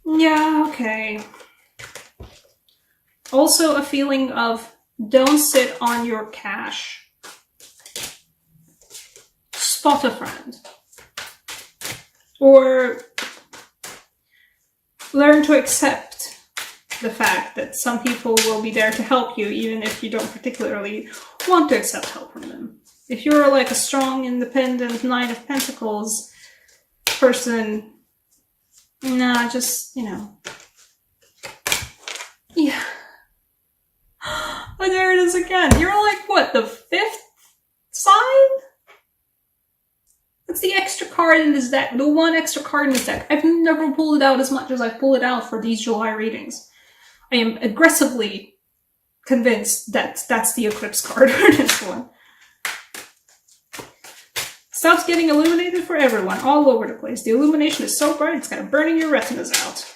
Yeah, okay. Also a feeling of don't sit on your cash. Spot a friend. Or learn to accept the fact that some people will be there to help you even if you don't particularly want to accept help from them. If you're like a strong, independent Knight of Pentacles person, nah, just, you know. Yeah. Oh, there it is again. You're like, what, the 5th sign? It's the extra card in this deck. The one extra card in this deck. I've never pulled it out as much as I've pulled it out for these July readings. I am aggressively convinced that that's the Eclipse card for this one. Stuff's getting illuminated for everyone, all over the place. The illumination is so bright, it's kind of burning your retinas out.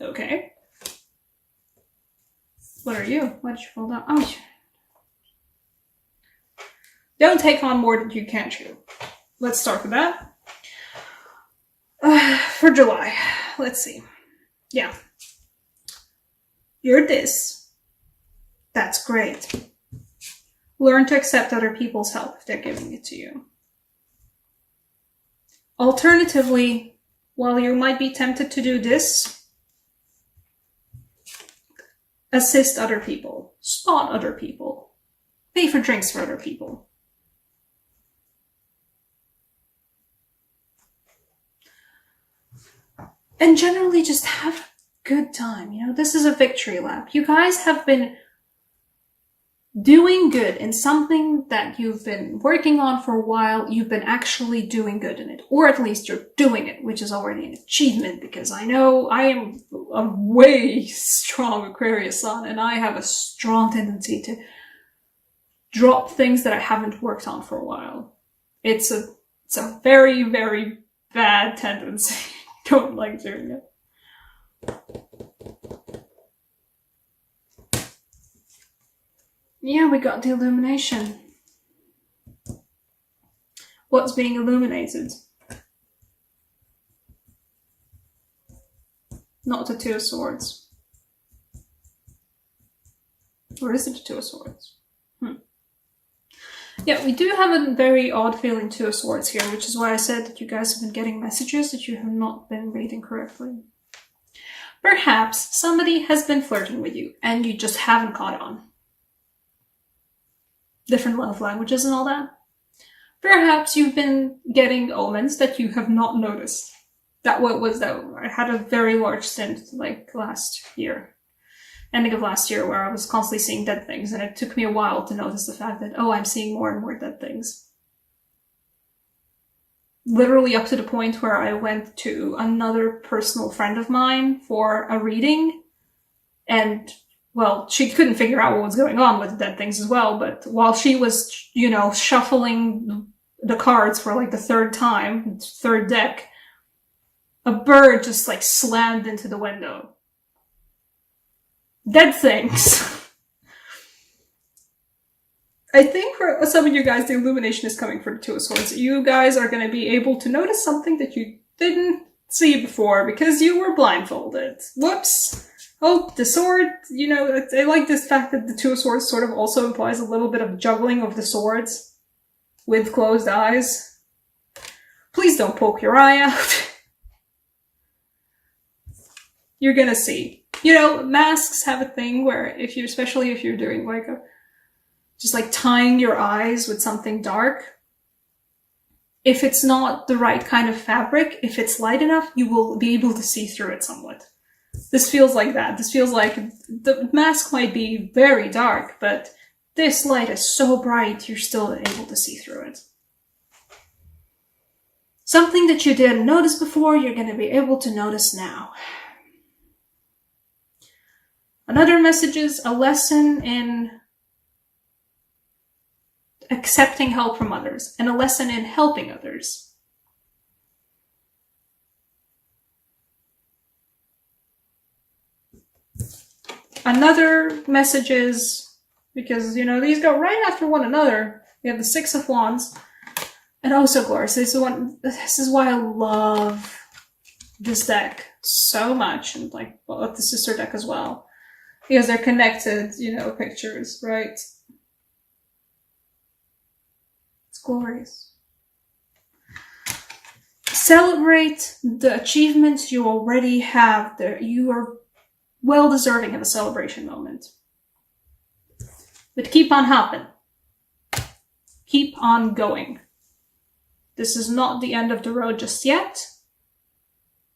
Okay. What are you? What did you pull down? Oh, don't take on more than you can chew. Let's start with that. For July, let's see. Yeah. You're this. That's great. Learn to accept other people's help if they're giving it to you. Alternatively, while you might be tempted to do this, assist other people, spot other people, pay for drinks for other people. And generally just have a good time. You know, this is a victory lap. You guys have been doing good in something that you've been working on for a while. You've been actually doing good in it, or at least you're doing it, which is already an achievement, because I know I am a way strong Aquarius sun and I have a strong tendency to drop things that I haven't worked on for a while. It's a very, very bad tendency. Don't like doing it. Yeah, we got the illumination. What's being illuminated? Not the Two of Swords. Or is it the Two of Swords? Yeah, we do have a very odd feeling Two of Swords here, which is why I said that you guys have been getting messages that you have not been reading correctly. Perhaps somebody has been flirting with you and you just haven't caught on. Different love languages and all that. Perhaps you've been getting omens that you have not noticed. That was that. I had a very large stint like last year. Ending of last year, where I was constantly seeing dead things, and it took me a while to notice the fact that, oh, I'm seeing more and more dead things. Literally up to the point where I went to another personal friend of mine for a reading, and, well, she couldn't figure out what was going on with the dead things as well, but while she was, you know, shuffling the cards for like the third time, third deck, a bird just like slammed into the window. Dead things. I think for some of you guys, the illumination is coming for the Two of Swords. You guys are going to be able to notice something that you didn't see before because you were blindfolded. Whoops. Oh, the sword, you know, I like this fact that the Two of Swords sort of also implies a little bit of juggling of the swords with closed eyes. Please don't poke your eye out. You're going to see. You know, masks have a thing where if you're, especially if you're doing like just like tying your eyes with something dark, if it's not the right kind of fabric, if it's light enough, you will be able to see through it somewhat. This feels like that. This feels like the mask might be very dark, but this light is so bright, you're still able to see through it. Something that you didn't notice before, you're going to be able to notice now. Another message is a lesson in accepting help from others and a lesson in helping others. Another message is Because, you know, these go right after one another. We have the Six of Wands. And also Glorious. This is why I love this deck so much. And like, well, the sister deck as well. Because they're connected, you know, pictures, right? It's glorious. Celebrate the achievements you already have. You are well deserving of a celebration moment. But keep on hopping. Keep on going. This is not the end of the road just yet.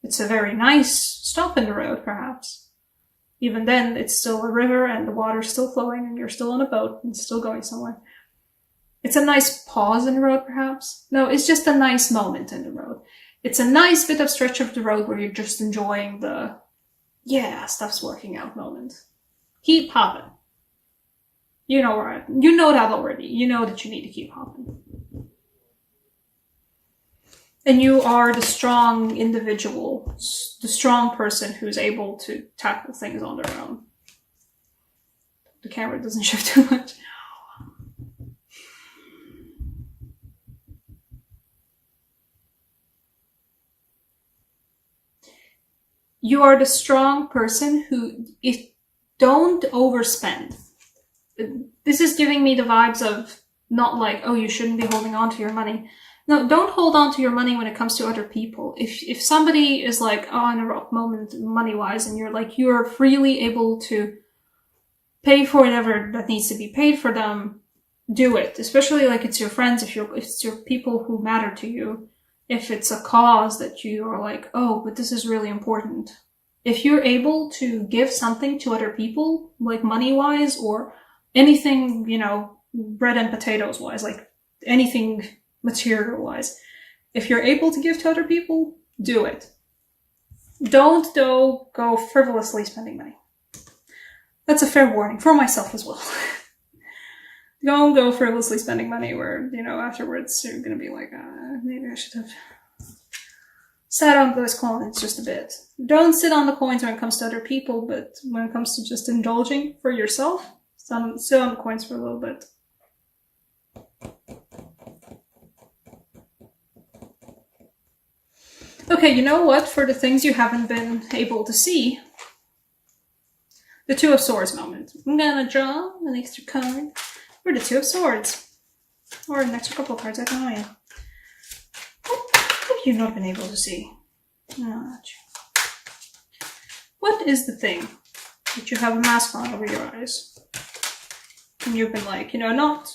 It's a very nice stop in the road, perhaps. Even then, it's still a river and the water's still flowing and you're still on a boat and still going somewhere. It's a nice pause in the road, perhaps. No, it's just a nice moment in the road. It's a nice bit of stretch of the road where you're just enjoying the, yeah, stuff's working out moment. Keep hopping. You know that already. You know that you need to keep hopping. And you are the strong individual, the strong person who's able to tackle things on their own. The camera doesn't shift too much. You are the strong person who, don't overspend. This is giving me the vibes of not like, oh, you shouldn't be holding on to your money. No, don't hold on to your money when it comes to other people. If somebody is like, oh, in a rough moment money-wise, and you're freely able to pay for whatever that needs to be paid for them, do it. Especially like it's your friends, if it's your people who matter to you. If it's a cause that you are like, oh, but this is really important. If you're able to give something to other people, like money-wise or anything, you know, bread and potatoes-wise, like anything material-wise, if you're able to give to other people, do it. Don't, though, go frivolously spending money. That's a fair warning for myself as well. Don't go frivolously spending money where, you know, afterwards you're gonna be like, maybe I should have sat on those coins just a bit. Don't sit on the coins when it comes to other people, but when it comes to just indulging for yourself, sit on the coins for a little bit. Okay, you know what? For the things you haven't been able to see, the Two of Swords moment. I'm gonna draw an extra card for the Two of Swords. Or an extra couple of cards, I don't know yet. What have you not been able to see? No, not you. What is the thing that you have a mask on over your eyes? And you've been like, you know, not.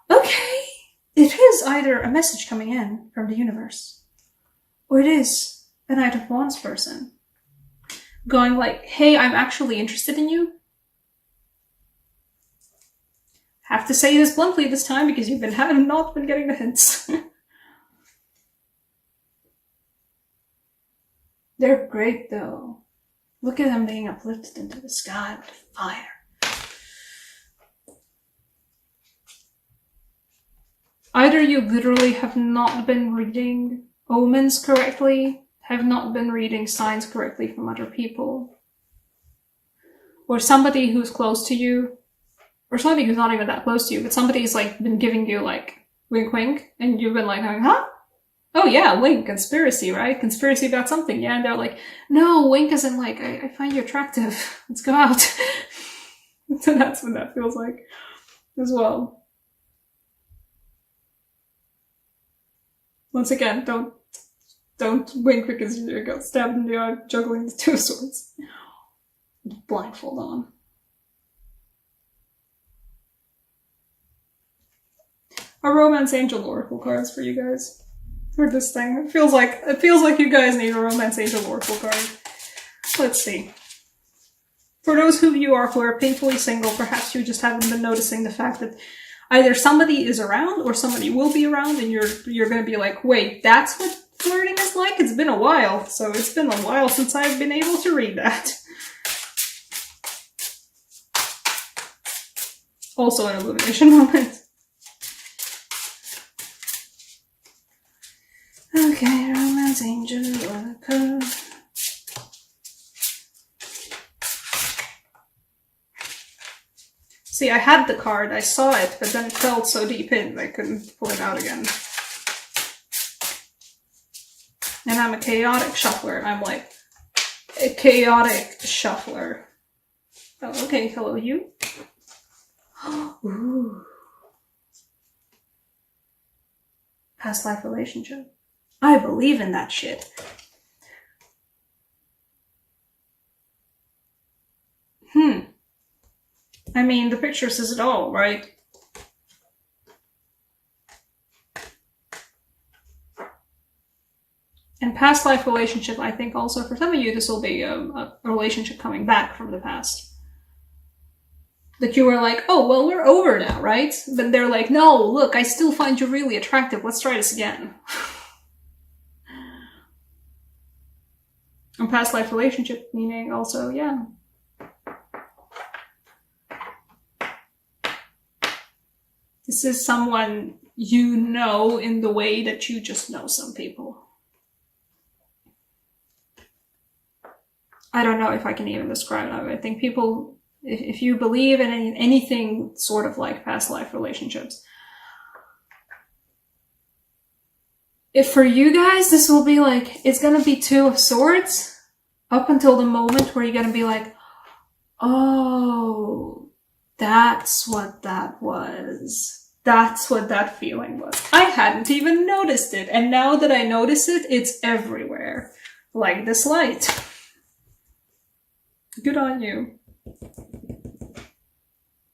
Okay. It is either a message coming in from the universe, or it is a Knight of Wands person going like, hey, I'm actually interested in you. Have to say this bluntly this time because you've not been getting the hints. They're great though. Look at them being uplifted into the sky with fire. Either you literally have not been reading omens correctly, have not been reading signs correctly from other people, or somebody who's close to you, or somebody who's not even that close to you, but somebody's like been giving you like wink wink, and you've been like, huh? Oh yeah, wink, conspiracy, right? Conspiracy about something, yeah? And they're like, no, wink isn't like, I find you attractive. Let's go out. So that's what that feels like as well. Once again, don't wink because you got stabbed in the eye juggling the Two of Swords. Blindfold on. Our Romance Angel Oracle cards for you guys. For this thing. It feels like you guys need a Romance Angel Oracle card. Let's see. For those of you who are painfully single, perhaps you just haven't been noticing the fact that either somebody is around or somebody will be around and you're gonna be like, wait, that's what flirting is like? It's been a while. So it's been a while since I've been able to read that. Also an illumination moment. Okay, Romance Angel Oracle. See, I had the card, I saw it, but then it felt so deep in that I couldn't pull it out again. And I'm a chaotic shuffler. I'm like a chaotic shuffler. Oh, okay, hello you. Ooh. Past life relationship. I believe in that shit. I mean, the picture says it all, right? And past life relationship, I think also for some of you, this will be a relationship coming back from the past. That you were like, oh, well, we're over now, right? But they're like, no, look, I still find you really attractive. Let's try this again. And past life relationship, meaning also, yeah. This is someone you know in the way that you just know some people. I don't know if I can even describe that. I think people, if you believe in anything sort of like past life relationships, if for you guys, this will be like, it's gonna be Two of Swords up until the moment where you're gonna be like, oh, that's what that was. That's what that feeling was. I hadn't even noticed it. And now that I notice it, it's everywhere. Like this light. Good on you.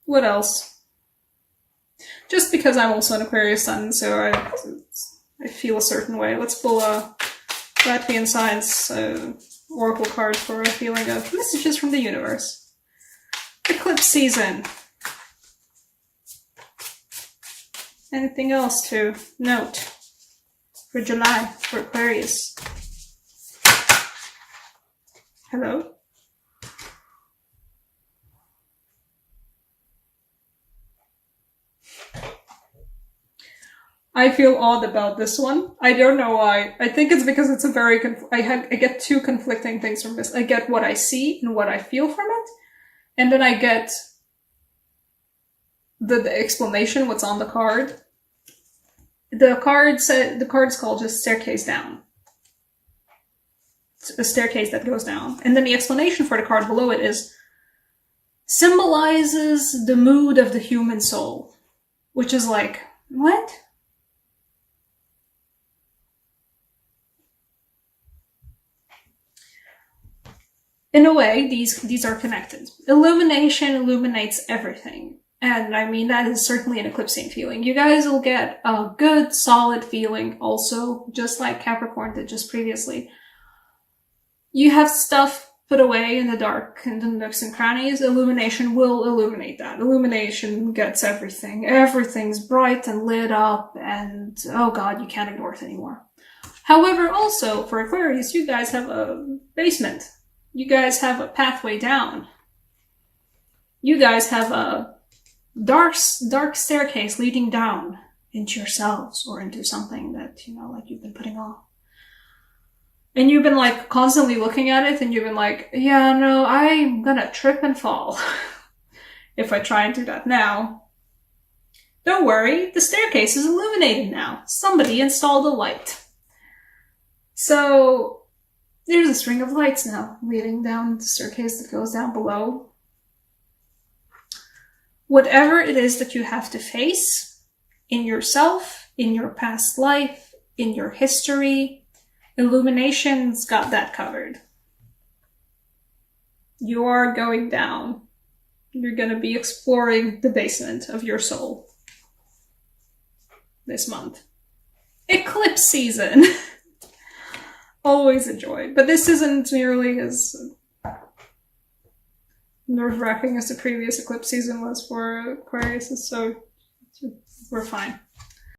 What else? Just because I'm also an Aquarius sun, so I feel a certain way. Let's pull a Latvian Science oracle card for a feeling of messages from the universe. Eclipse season. Anything else to note for July for Aquarius? Hello? I feel odd about this one. I don't know why. I think it's because it's a very I get two conflicting things from this. I get what I see and what I feel from it, and then I get the explanation, what's on the card. The card's called just Staircase Down. It's a staircase that goes down. And then the explanation for the card below it is symbolizes the mood of the human soul. Which is like, what? In a way, these are connected. Illumination illuminates everything. And I mean, that is certainly an eclipsing feeling. You guys will get a good, solid feeling also, just like Capricorn did just previously. You have stuff put away in the dark, in the nooks and crannies. Illumination will illuminate that. Illumination gets everything. Everything's bright and lit up, and oh god, you can't ignore it anymore. However, also, for Aquarius, you guys have a basement. You guys have a pathway down. You guys have a dark staircase leading down into yourselves or into something that, you know, like you've been putting off. And you've been like constantly looking at it and you've been like, yeah, no, I'm gonna trip and fall if I try and do that now. Don't worry, the staircase is illuminated now. Somebody installed a light. So there's a string of lights now leading down the staircase that goes down below. Whatever it is that you have to face in yourself, in your past life, in your history, Illumination's got that covered. You are going down. You're going to be exploring the basement of your soul this month. Eclipse season! Always a joy. But this isn't nearly as nerve-wracking as the previous eclipse season was for Aquarius, so we're fine.